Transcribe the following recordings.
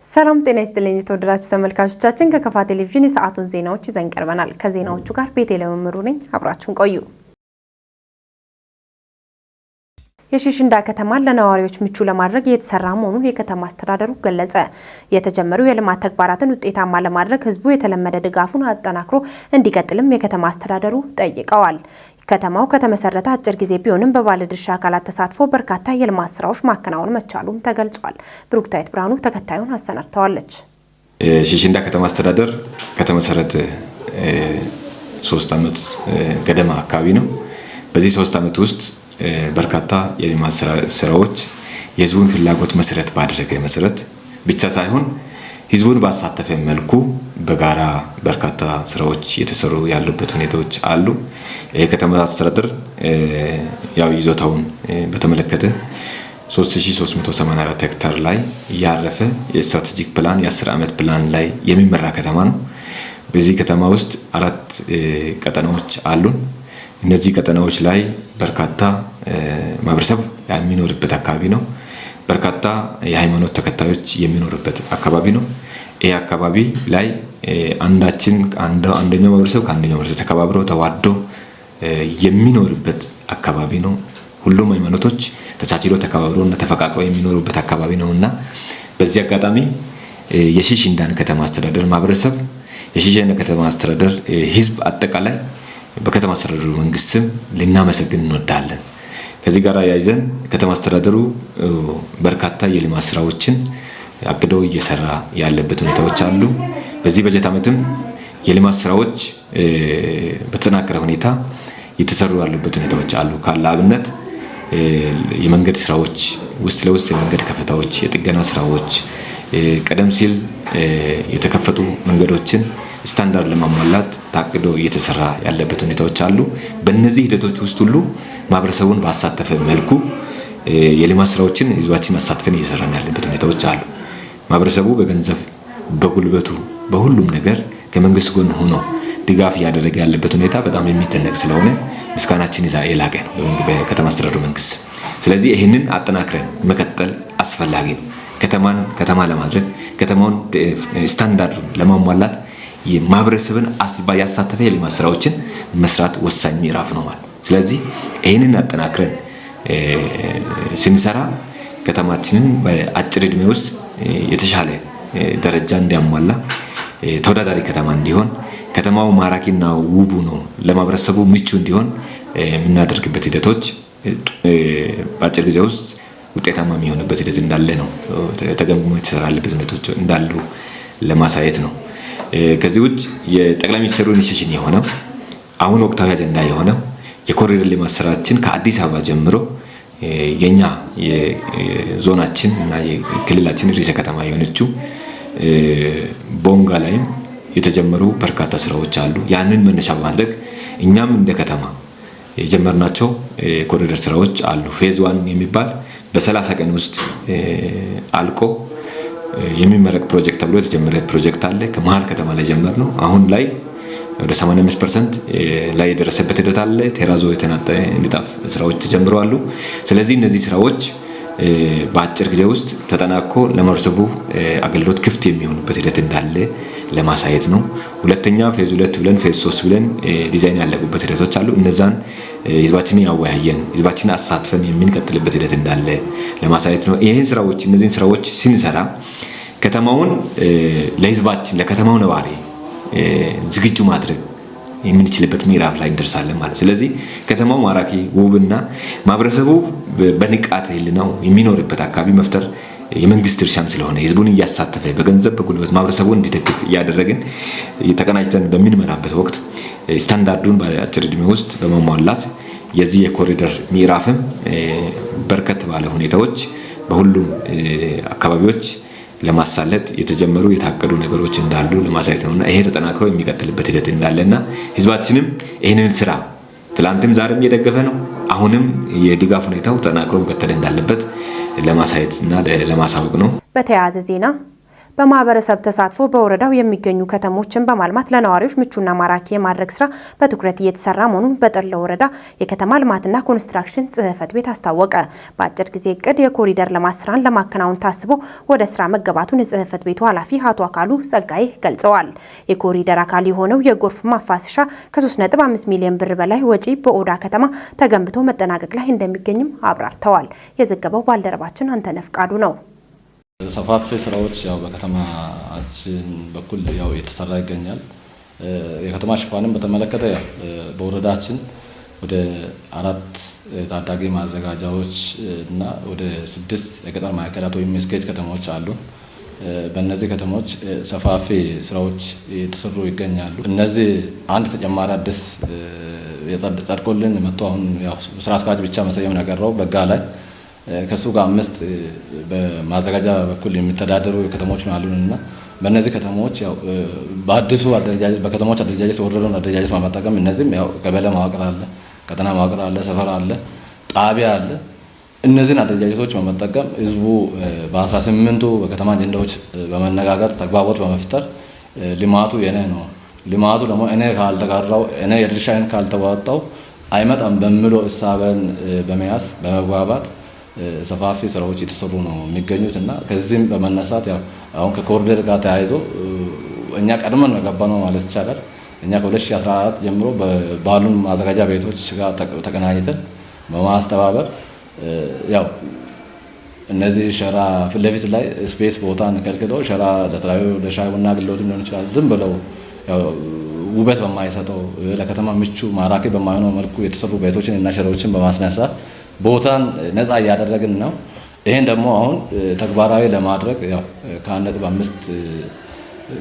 ሰላም ጤና ይስጥልኝ ተወዳጆች ተመልካቾቻችን ከከፋ ቴሌቪዥን የሰዓቱን ዜናዎች ይዘን ቀርበናል። ከዜናዎቹ ጋር ቤቴሌም ምሩ ነኝ። አብራችሁን ቆዩ። የሺሽንዳ ከተማ ለነዋሪዎች ምቹ ለማድረግ የተሰራ መሆኑን የከተማ አስተዳደሩ ገለጸ። የተጀመሩ የልማት ተግባራትን ውጤታማ ለማድረግ ህዝቡ የተለመደ ድጋፉን አጠናክሮ እንዲቀጥልም የከተማ አስተዳደሩ ጠይቀዋል። ከተማው ከተመሰረተ አጭር ጊዜ ቢሆንም በባለድርሻ አካላት ተሳትፎ በርካታ የልማት ስራዎች ማከናወን መቻሉም ተገልጿል። ብሩክታይት ብርሃኑ ተከታዩን አሰናድተዋለች። ሺሽንዳ ከተማ አስተዳደር ከተመሰረተ 3 ዓመት ገደማ አካባቢ ነው። በዚህ 3 ዓመት ውስጥ በርካታ የልማት ስራዎች የህዝቡን ፍላጎት መሰረት ባደረገ መሰረት ብቻ ሳይሆን ህዝቡን ባሳተፈ መልኩ በጋራ በርካታ ስራዎች የተሰሩ ያሉበት ሁኔታዎች አሉ። የከተማ አስተዳደር ያው ይዞታውን በተመለከተ 3384 ሄክታር ላይ ያረፈ የስትራቴጂክ ፕላን የ10 ዓመት ፕላን ላይ የሚመራ ከተማ ነው። በዚህ ከተማ ውስጥ 4 ቀጠናዎች አሉን። እነዚህ ቀጠናዎች ላይ በርካታ ማህበረሰብ የሚኖርበት አካባቢ ነው። በርካታ የሃይማኖት ተከታዮች የሚኖርበት አካባቢ ነው። ይሄ አካባቢ ላይ አንደኛው ማህበረሰብ ከአንደኛው ማህበረሰብ ተከባብሮ ተዋዶ የሚኖርበት አካባቢ ነው። ሁሉም ሃይማኖቶች ተቻችሎ ተከባብሮና ተፈቃቅረው የሚኖሩበት አካባቢ ነውና በዚህ አጋጣሚ የሺሽንዳን ከተማ አስተዳደር ማህበረሰብ የሺሽንዳ ከተማ አስተዳደር ህዝብ አጠቃላይ በከተማ አስተዳደሩ መንግስትም ልናመሰግን እንወዳለን። ከዚህ ጋር ያይዘን ከተማ አስተዳደሩ በርካታ የልማት ስራዎችን አቅዶ እየሰራ ያለበት ሁኔታዎች አሉ። በዚህ በጀት ዓመትም የልማት ስራዎች በተጠናከረ ሁኔታ የተሰሩ ያሉበት ሁኔታዎች አሉ። ካለአብነት የመንገድ ስራዎች ውስጥ ለውስጥ የመንገድ ከፈታዎች፣ የጥገና ስራዎች ቀደም ሲል የተከፈቱ መንገዶችን ስታንዳርድ ለማሟላት ታቅዶ እየተሰራ ያለበት ሁኔታዎች አሉ። በእነዚህ ሂደቶች ውስጥ ሁሉ ማህበረሰቡን ባሳተፈ መልኩ የልማት ስራዎችን ህዝባችን አሳትፈን እየሰራን ያለበት ሁኔታዎች አሉ። ማህበረሰቡ በገንዘብ በጉልበቱ በሁሉም ነገር ከመንግስት ጎን ሆኖ ድጋፍ ያደረገ ያለበት ሁኔታ በጣም የሚደነቅ ስለሆነ ምስጋናችን የላቀ ነው በከተማ አስተዳደሩ መንግስት። ስለዚህ ይህንን አጠናክረን መቀጠል አስፈላጊ ነው። ከተማ ለማድረግ ከተማውን ስታንዳርዱን ለማሟላት የማህበረሰብን ያሳተፈ የልማት ስራዎችን መስራት ወሳኝ ምዕራፍ ነው ማለት። ስለዚህ ይህንን አጠናክረን ስንሰራ ከተማችንን በአጭር ዕድሜ ውስጥ የተሻለ ደረጃ እንዲያሟላ ተወዳዳሪ ከተማ እንዲሆን ከተማው ማራኪና ውቡ ነው ለማህበረሰቡ ምቹ እንዲሆን የምናደርግበት ሂደቶች በአጭር ጊዜ ውስጥ ውጤታማ የሚሆንበት ሂደት እንዳለ ነው ተገምግሞ የተሰራለበት ሁኔታዎች እንዳሉ ለማሳየት ነው። ከዚህ ውጭ የጠቅላይ ሚኒስትሩ ኢኒሺዬቲቭ የሆነው አሁን ወቅታዊ አጀንዳ የሆነው የኮሪደር ልማት ስራችን ከአዲስ አበባ ጀምሮ የኛ የዞናችን እና የክልላችን ርዕሰ ከተማ የሆነችው ቦንጋ ላይም የተጀመሩ በርካታ ስራዎች አሉ። ያንን መነሻ በማድረግ እኛም እንደ ከተማ የጀመርናቸው ኮሪደር ስራዎች አሉ። ፌዝ 1 የሚባል በ30 ቀን ውስጥ አልቆ የሚመረቅ ፕሮጀክት ተብሎ የተጀመረ ፕሮጀክት አለ። ከመሃል ከተማ ላይ ጀመርነው አሁን ላይ ወደ 85% ላይ የደረሰበት ሂደት አለ። ቴራዞ የተናጠ ንጣፍ ስራዎች ተጀምረዋል። ስለዚህ እነዚህ ስራዎች በአጭር ጊዜ ውስጥ ተጠናቆ ለማህበረሰቡ አገልግሎት ክፍት የሚሆኑበት ሂደት እንዳለ ለማሳየት ነው። ሁለተኛ ፌዝ 2 ብለን ፌዝ 3 ብለን ዲዛይን ያለቁበት ሂደቶች አሉ። እነዛን ህዝባችንን ያወያየን ህዝባችንን አሳትፈን የምንቀጥልበት ሂደት እንዳለ ለማሳየት ነው። እነዚህን ስራዎች ስንሰራ ከተማውን ለህዝባችን ለከተማው ነዋሪ ዝግጁ ማድረግ የምንችልበት ምዕራፍ ላይ እንደርሳለን ማለት። ስለዚህ ከተማው ማራኪ ውብና ማህበረሰቡ በንቃት ህልናው የሚኖርበት አካባቢ መፍጠር የመንግስት ድርሻም ስለሆነ ህዝቡን እያሳተፈ በገንዘብ በጉልበት ማህበረሰቡን እንዲደግፍ እያደረግን ተቀናጅተን በሚንመራበት ወቅት ስታንዳርዱን በአጭር ዕድሜ ውስጥ በማሟላት የዚህ የኮሪደር ምዕራፍም በርከት ባለ ሁኔታዎች በሁሉም አካባቢዎች ለማሳለጥ የተጀመሩ የታቀዱ ነገሮች እንዳሉ ለማሳየት ነውና ይሄ ተጠናክሮ የሚቀጥልበት ሂደት እንዳለና ህዝባችንም ይሄንን ስራ ትላንትም ዛሬም እየደገፈ ነው። አሁንም የድጋፍ ሁኔታው ተጠናክሮ መቀጠል እንዳለበት ለማሳየትና ለማሳወቅ ነው። በተያያዘ ዜና በማህበረሰብ ተሳትፎ በወረዳው የሚገኙ ከተሞችን በማልማት ለነዋሪዎች ምቹና ማራኪ የማድረግ ስራ በትኩረት እየተሰራ መሆኑን በጠለ ወረዳ የከተማ ልማትና ኮንስትራክሽን ጽሕፈት ቤት አስታወቀ። በአጭር ጊዜ እቅድ የኮሪደር ልማት ስራን ለማከናወን ታስቦ ወደ ስራ መገባቱን የጽሕፈት ቤቱ ኃላፊ አቶ አካሉ ጸጋይ ገልጸዋል። የኮሪደር አካል የሆነው የጎርፍ ማፋሰሻ ከ3.5 ሚሊዮን ብር በላይ ወጪ በኦዳ ከተማ ተገንብቶ መጠናቀቅ ላይ እንደሚገኝም አብራርተዋል። የዘገበው ባልደረባችን አንተነህ ፍቃዱ ነው። ሰፋፊ ስራዎች ያው በከተማችን በኩል ያው የተሰራ ይገኛል። የከተማ ሽፋንን በተመለከተ ያው በወረዳችን ወደ 4 ታዳጊ ማዘጋጃዎች እና ወደ 6 የገጠር ማዕከላት ወይም ስኬጅ ከተሞች አሉ። በእነዚህ ከተሞች ሰፋፊ ስራዎች የተሰሩ ይገኛሉ። እነዚህ አንድ ተጨማሪ አዲስ ጸድቆልን መጥቶ አሁን ያው ስራ አስኪያጅ ብቻ መሰየም ነገረው በጋ ላይ ከሱ ጋር 5 በማዘጋጃ በኩል የሚተዳደሩ ከተሞች ነው አሉንና በእነዚህ ከተሞች ያው በአዲሱ አደረጃጀት በከተሞች አደረጃጀት ወረደውን አደረጃጀት በመጠቀም እነዚህም ያው ቀበሌ መዋቅር አለ፣ ቀጠና መዋቅር አለ፣ ሰፈር አለ፣ ጣቢያ አለ። እነዚህን አደረጃጀቶች በመጠቀም ህዝቡ በ18ቱ በከተማ አጀንዳዎች በመነጋገር ተግባቦት በመፍጠር ልማቱ የኔ ነው፣ ልማቱ ደግሞ እኔ ካልተጋራው እኔ የድርሻዬን ካልተዋጣው አይመጣም በሚለው እሳቤን በመያዝ በመግባባት ሰፋፊ ስራዎች የተሰሩ ነው የሚገኙት እና ከዚህም በመነሳት ያው አሁን ከኮሪደር ጋር ተያይዞ እኛ ቀድመን ነው የገባነው ማለት ይቻላል። እኛ ከ2014 ጀምሮ ባሉን ማዘጋጃ ቤቶች ጋር ተቀናኝተን በማስተባበር ያው እነዚህ ሸራ ፊት ለፊት ላይ ስፔስ ቦታ እንከልክለው ሸራ ለተለያዩ ለሻይ ቡና አገልግሎት ሊሆን ይችላል ዝም ብለው ያው ውበት በማይሰጠው ለከተማ ምቹ ማራኪ በማይሆነው መልኩ የተሰሩ ቤቶችን እና ሸራዎችን በማስነሳት ቦታን ነፃ እያደረግን ነው። ይሄን ደግሞ አሁን ተግባራዊ ለማድረግ ያው ከ1.5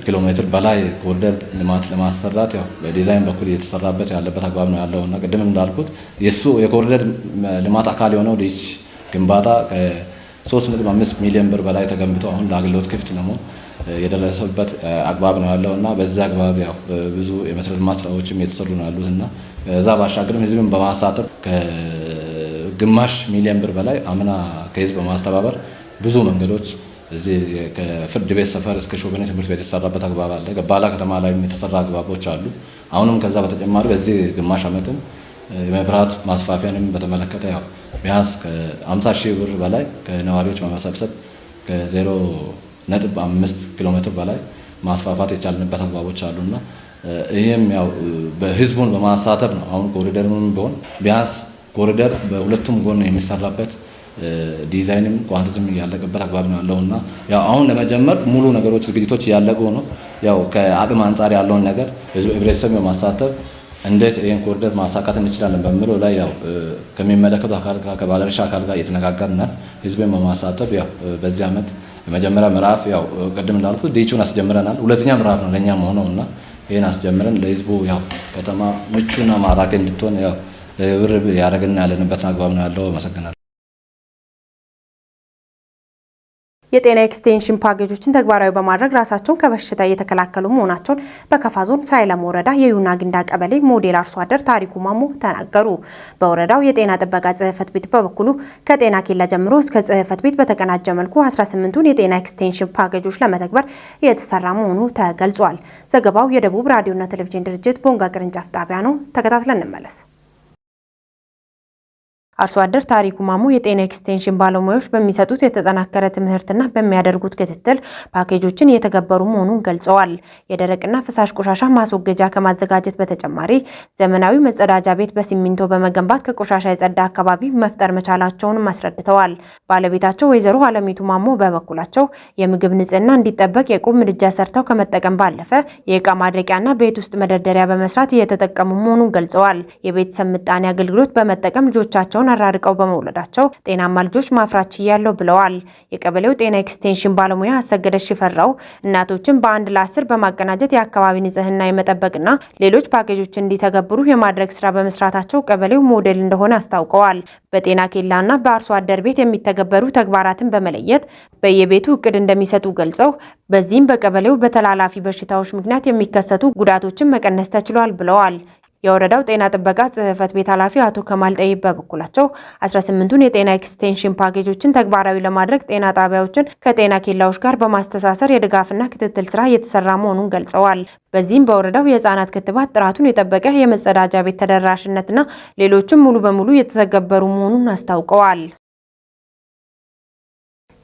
ኪሎ ሜትር በላይ ኮሪደር ልማት ለማሰራት ያው በዲዛይን በኩል እየተሰራበት ያለበት አግባብ ነው ያለውና ቅድም እንዳልኩት የሱ የኮሪደር ልማት አካል የሆነው ዲሽ ግንባታ ከ3.5 ሚሊዮን ብር በላይ ተገንብቶ አሁን ለአገልግሎት ክፍት ነው የደረሰበት አግባብ ነው ያለውና በዛ አግባብ ያው ብዙ የመሰረተ ልማት ስራዎችም የተሰሩ ነው ያሉትና ከዛ ባሻገርም ህዝብን በማሳተፍ ግማሽ ሚሊዮን ብር በላይ አምና ከህዝብ በማስተባበር ብዙ መንገዶች እዚህ ከፍርድ ቤት ሰፈር እስከ ሾገኔ ትምህርት ቤት የተሰራበት አግባብ አለ። ገባላ ከተማ ላይ የተሰራ አግባቦች አሉ። አሁንም ከዛ በተጨማሪ በዚህ ግማሽ ዓመትም የመብራት ማስፋፊያንም በተመለከተ ያው ቢያንስ ከ50 ሺህ ብር በላይ ከነዋሪዎች በመሰብሰብ ከ0.5 ኪሎ ሜትር በላይ ማስፋፋት የቻልንበት አግባቦች አሉና ይህም ያው በህዝቡን በማሳተፍ ነው። አሁን ኮሪደሩን ቢሆን ቢያንስ ኮሪደር በሁለቱም ጎን የሚሰራበት ዲዛይንም ኳንቲቲም ያለቀበት አግባብ ነው ያለውና ያው አሁን ለመጀመር ሙሉ ነገሮች ዝግጅቶች ያለቁ ነው። ያው ከአቅም አንጻር ያለውን ነገር ህብረተሰብ በማሳተፍ እንዴት ይሄን ኮሪደር ማሳካት እንችላለን በሚለው ላይ ያው ከሚመለከቱ አካል ጋር ከባለድርሻ አካል ጋር እየተነጋገርን ህዝብን በማሳተፍ ያው በዚህ ዓመት የመጀመሪያ ምዕራፍ ያው ቅድም እንዳልኩት ዲቹን አስጀምረናል። ሁለተኛ ምዕራፍ ነው ለኛ መሆኑና ይሄን አስጀምረን ለህዝቡ ያው ከተማ ምቹና ማራኪ እንድትሆን ያው ርብ ያደረግና ያለንበት አግባብ ነው ያለው። አመሰግናለሁ። የጤና ኤክስቴንሽን ፓኬጆችን ተግባራዊ በማድረግ ራሳቸውን ከበሽታ እየተከላከሉ መሆናቸውን በከፋ ዞን ሳይለም ወረዳ የዩና ግንዳ ቀበሌ ሞዴል አርሶ አደር ታሪኩ ማሞ ተናገሩ። በወረዳው የጤና ጥበቃ ጽሕፈት ቤት በበኩሉ ከጤና ኬላ ጀምሮ እስከ ጽሕፈት ቤት በተቀናጀ መልኩ 18ቱን የጤና ኤክስቴንሽን ፓኬጆች ለመተግበር የተሰራ መሆኑ ተገልጿል። ዘገባው የደቡብ ራዲዮና ቴሌቪዥን ድርጅት ቦንጋ ቅርንጫፍ ጣቢያ ነው። ተከታትለን እንመለስ። አርሶ አደር ታሪኩ ማሞ የጤና ኤክስቴንሽን ባለሙያዎች በሚሰጡት የተጠናከረ ትምህርትና በሚያደርጉት ክትትል ፓኬጆችን እየተገበሩ መሆኑን ገልጸዋል። የደረቅና ፍሳሽ ቆሻሻ ማስወገጃ ከማዘጋጀት በተጨማሪ ዘመናዊ መጸዳጃ ቤት በሲሚንቶ በመገንባት ከቆሻሻ የጸዳ አካባቢ መፍጠር መቻላቸውንም አስረድተዋል። ባለቤታቸው ወይዘሮ አለሚቱ ማሞ በበኩላቸው የምግብ ንጽህና እንዲጠበቅ የቁም ምድጃ ሰርተው ከመጠቀም ባለፈ የእቃ ማድረቂያና ቤት ውስጥ መደርደሪያ በመስራት እየተጠቀሙ መሆኑን ገልጸዋል። የቤተሰብ ምጣኔ አገልግሎት በመጠቀም ልጆቻቸውን አራርቀው በመውለዳቸው ጤናማ ልጆች ማፍራት ችያለሁ ብለዋል። የቀበሌው ጤና ኤክስቴንሽን ባለሙያ አሰገደሽ ሽፈራው እናቶችን በአንድ ለ10 በማቀናጀት የአካባቢ ንጽህና የመጠበቅና ሌሎች ፓኬጆችን እንዲተገብሩ የማድረግ ስራ በመስራታቸው ቀበሌው ሞዴል እንደሆነ አስታውቀዋል። በጤና ኬላና በአርሶ አደር ቤት የሚተገበሩ ተግባራትን በመለየት በየቤቱ እቅድ እንደሚሰጡ ገልጸው በዚህም በቀበሌው በተላላፊ በሽታዎች ምክንያት የሚከሰቱ ጉዳቶችን መቀነስ ተችሏል ብለዋል። የወረዳው ጤና ጥበቃ ጽሕፈት ቤት ኃላፊ አቶ ከማል ጠይብ በበኩላቸው 18ቱን የጤና ኤክስቴንሽን ፓኬጆችን ተግባራዊ ለማድረግ ጤና ጣቢያዎችን ከጤና ኬላዎች ጋር በማስተሳሰር የድጋፍና ክትትል ስራ እየተሰራ መሆኑን ገልጸዋል። በዚህም በወረዳው የህፃናት ክትባት ጥራቱን የጠበቀ የመጸዳጃ ቤት ተደራሽነትና ሌሎችም ሙሉ በሙሉ እየተተገበሩ መሆኑን አስታውቀዋል።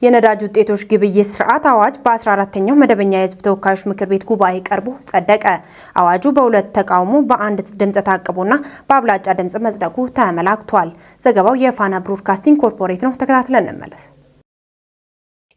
የነዳጅ ውጤቶች ግብይት ስርዓት አዋጅ በ14ኛው መደበኛ የህዝብ ተወካዮች ምክር ቤት ጉባኤ ቀርቦ ጸደቀ። አዋጁ በሁለት ተቃውሞ በአንድ ድምጽ ታቅቦና በአብላጫ ድምጽ መጽደቁ ተመላክቷል። ዘገባው የፋና ብሮድካስቲንግ ኮርፖሬት ነው። ተከታትለን እንመለስ።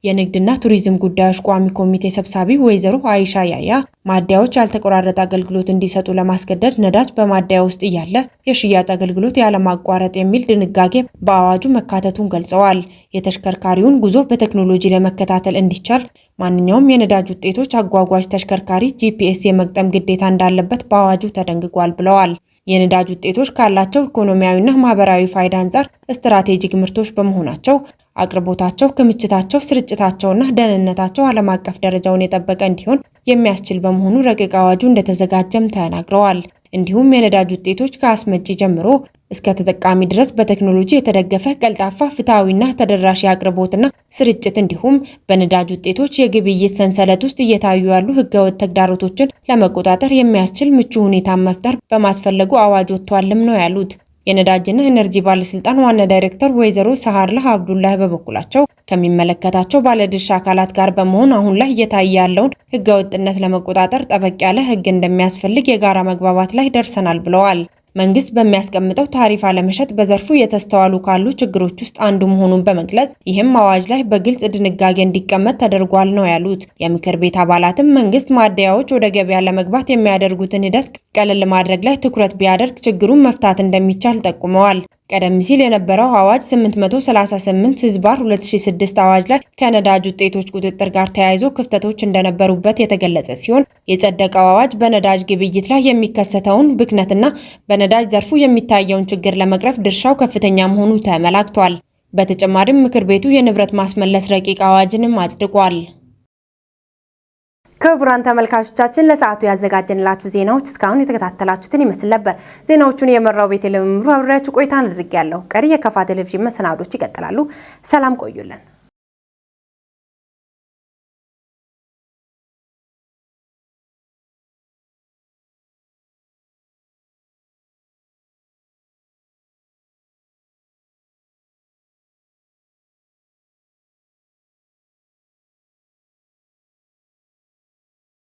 የንግድና ቱሪዝም ጉዳዮች ቋሚ ኮሚቴ ሰብሳቢ ወይዘሮ አይሻ ያያ ማደያዎች ያልተቆራረጠ አገልግሎት እንዲሰጡ ለማስገደድ ነዳጅ በማደያ ውስጥ እያለ የሽያጭ አገልግሎት ያለማቋረጥ የሚል ድንጋጌ በአዋጁ መካተቱን ገልጸዋል። የተሽከርካሪውን ጉዞ በቴክኖሎጂ ለመከታተል እንዲቻል ማንኛውም የነዳጅ ውጤቶች አጓጓዥ ተሽከርካሪ ጂፒኤስ የመግጠም ግዴታ እንዳለበት በአዋጁ ተደንግጓል ብለዋል። የነዳጅ ውጤቶች ካላቸው ኢኮኖሚያዊና ማህበራዊ ፋይዳ አንጻር ስትራቴጂክ ምርቶች በመሆናቸው አቅርቦታቸው፣ ክምችታቸው፣ ስርጭታቸውና ደህንነታቸው ዓለም አቀፍ ደረጃውን የጠበቀ እንዲሆን የሚያስችል በመሆኑ ረቂቅ አዋጁ እንደተዘጋጀም ተናግረዋል። እንዲሁም የነዳጅ ውጤቶች ከአስመጪ ጀምሮ እስከ ተጠቃሚ ድረስ በቴክኖሎጂ የተደገፈ ቀልጣፋ፣ ፍትሃዊና ተደራሽ አቅርቦትና ስርጭት እንዲሁም በነዳጅ ውጤቶች የግብይት ሰንሰለት ውስጥ እየታዩ ያሉ ህገወጥ ተግዳሮቶችን ለመቆጣጠር የሚያስችል ምቹ ሁኔታ መፍጠር በማስፈለጉ አዋጅ ወጥቷልም ነው ያሉት። የነዳጅና ኢነርጂ ባለስልጣን ዋና ዳይሬክተር ወይዘሮ ሰሃርላ አብዱላህ በበኩላቸው ከሚመለከታቸው ባለድርሻ አካላት ጋር በመሆን አሁን ላይ እየታየ ያለውን ህገወጥነት ለመቆጣጠር ጠበቅ ያለ ህግ እንደሚያስፈልግ የጋራ መግባባት ላይ ደርሰናል ብለዋል። መንግስት በሚያስቀምጠው ታሪፍ አለመሸጥ በዘርፉ የተስተዋሉ ካሉ ችግሮች ውስጥ አንዱ መሆኑን በመግለጽ ይህም አዋጅ ላይ በግልጽ ድንጋጌ እንዲቀመጥ ተደርጓል ነው ያሉት። የምክር ቤት አባላትም መንግስት ማደያዎች ወደ ገበያ ለመግባት የሚያደርጉትን ሂደት ቀለል ማድረግ ላይ ትኩረት ቢያደርግ ችግሩን መፍታት እንደሚቻል ጠቁመዋል። ቀደም ሲል የነበረው አዋጅ 838/2006 አዋጅ ላይ ከነዳጅ ውጤቶች ቁጥጥር ጋር ተያይዞ ክፍተቶች እንደነበሩበት የተገለጸ ሲሆን የጸደቀው አዋጅ በነዳጅ ግብይት ላይ የሚከሰተውን ብክነትና በነዳጅ ዘርፉ የሚታየውን ችግር ለመቅረፍ ድርሻው ከፍተኛ መሆኑ ተመላክቷል። በተጨማሪም ምክር ቤቱ የንብረት ማስመለስ ረቂቅ አዋጅንም አጽድቋል። ክቡራን ተመልካቾቻችን ለሰዓቱ ያዘጋጀንላችሁ ዜናዎች እስካሁን የተከታተላችሁትን ይመስል ነበር። ዜናዎቹን የመራው ቤተልሔም አብሬያችሁ ቆይታ አድርጌያለሁ። ቀሪ የከፋ ቴሌቪዥን መሰናዶች ይቀጥላሉ። ሰላም ቆዩልን።